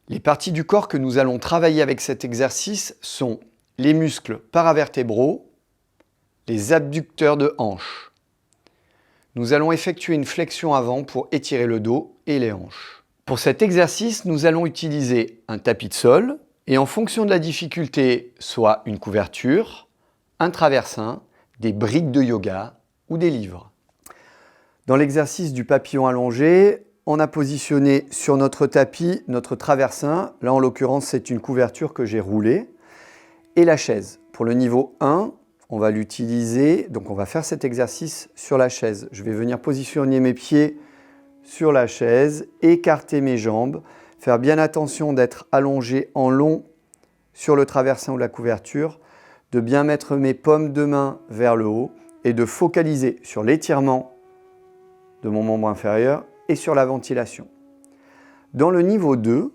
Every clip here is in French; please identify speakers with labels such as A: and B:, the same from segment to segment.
A: Les parties du corps que nous allons travailler avec cet exercice sont les muscles paravertébraux, les abducteurs de hanches. Nous allons effectuer une flexion avant pour étirer le dos et les hanches. Pour cet exercice, nous allons utiliser un tapis de sol et en fonction de la difficulté, soit une couverture, un traversin, des briques de yoga ou des livres. Dans l'exercice du papillon allongé, on a positionné sur notre tapis notre traversin. Là, en l'occurrence, c'est une couverture que j'ai roulée. Et la chaise. Pour le niveau 1, on va l'utiliser. Donc, on va faire cet exercice sur la chaise. Je vais venir positionner mes pieds sur la chaise, écarter mes jambes, faire bien attention d'être allongé en long sur le traversin ou la couverture, de bien mettre mes paumes de main vers le haut et de focaliser sur l'étirement de mon membre inférieur et sur la ventilation. Dans le niveau 2,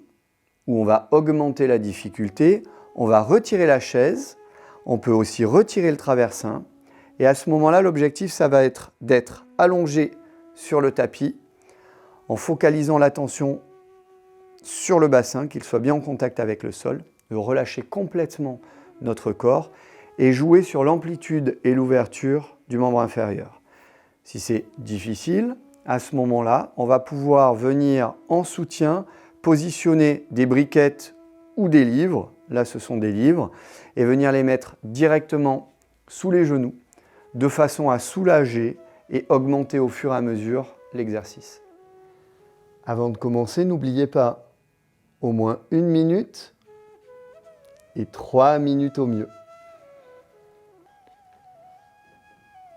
A: où on va augmenter la difficulté, on va retirer la chaise, on peut aussi retirer le traversin et à ce moment-là, l'objectif, ça va être d'être allongé sur le tapis en focalisant l'attention sur le bassin, qu'il soit bien en contact avec le sol, de relâcher complètement notre corps et jouer sur l'amplitude et l'ouverture du membre inférieur. Si c'est difficile, à ce moment-là, on va pouvoir venir en soutien, positionner des briquettes ou des livres, là ce sont des livres, et venir les mettre directement sous les genoux, de façon à soulager et augmenter au fur et à mesure l'exercice. Avant de commencer, n'oubliez pas, au moins 1 minute et 3 minutes au mieux.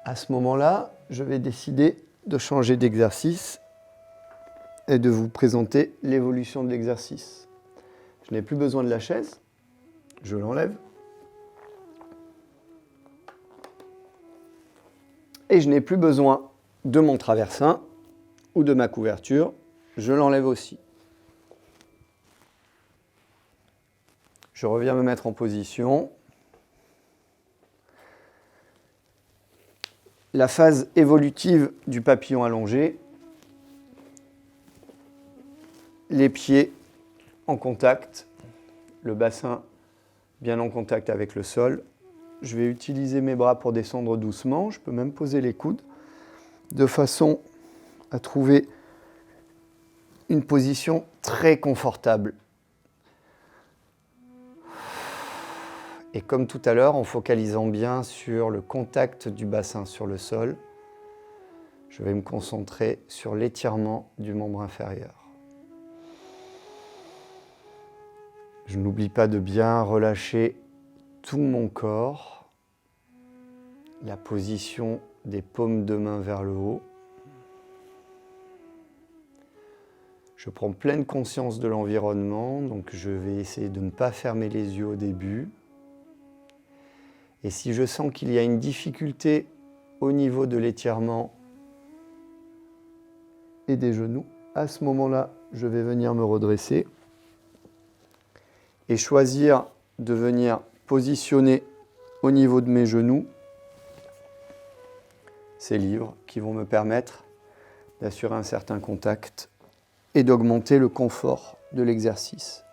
A: À ce moment-là, je vais décider de changer d'exercice et de vous présenter l'évolution de l'exercice. Je n'ai plus besoin de la chaise, je l'enlève. Et je n'ai plus besoin de mon traversin ou de ma couverture, je l'enlève aussi. Je reviens me mettre en position. La phase évolutive du papillon allongé, les pieds en contact, le bassin bien en contact avec le sol. Je vais utiliser mes bras pour descendre doucement, je peux même poser les coudes, de façon à trouver une position très confortable. Et comme tout à l'heure, en focalisant bien sur le contact du bassin sur le sol, je vais me concentrer sur l'étirement du membre inférieur. Je n'oublie pas de bien relâcher tout mon corps, la position des paumes de main vers le haut. Je prends pleine conscience de l'environnement, donc je vais essayer de ne pas fermer les yeux au début. Et si je sens qu'il y a une difficulté au niveau de l'étirement et des genoux, à ce moment-là, je vais venir me redresser et choisir de venir positionner au niveau de mes genoux ces livres qui vont me permettre d'assurer un certain contact et d'augmenter le confort de l'exercice.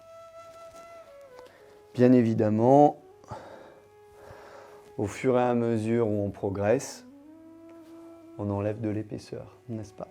A: Bien évidemment, au fur et à mesure où on progresse, on enlève de l'épaisseur, n'est-ce pas ?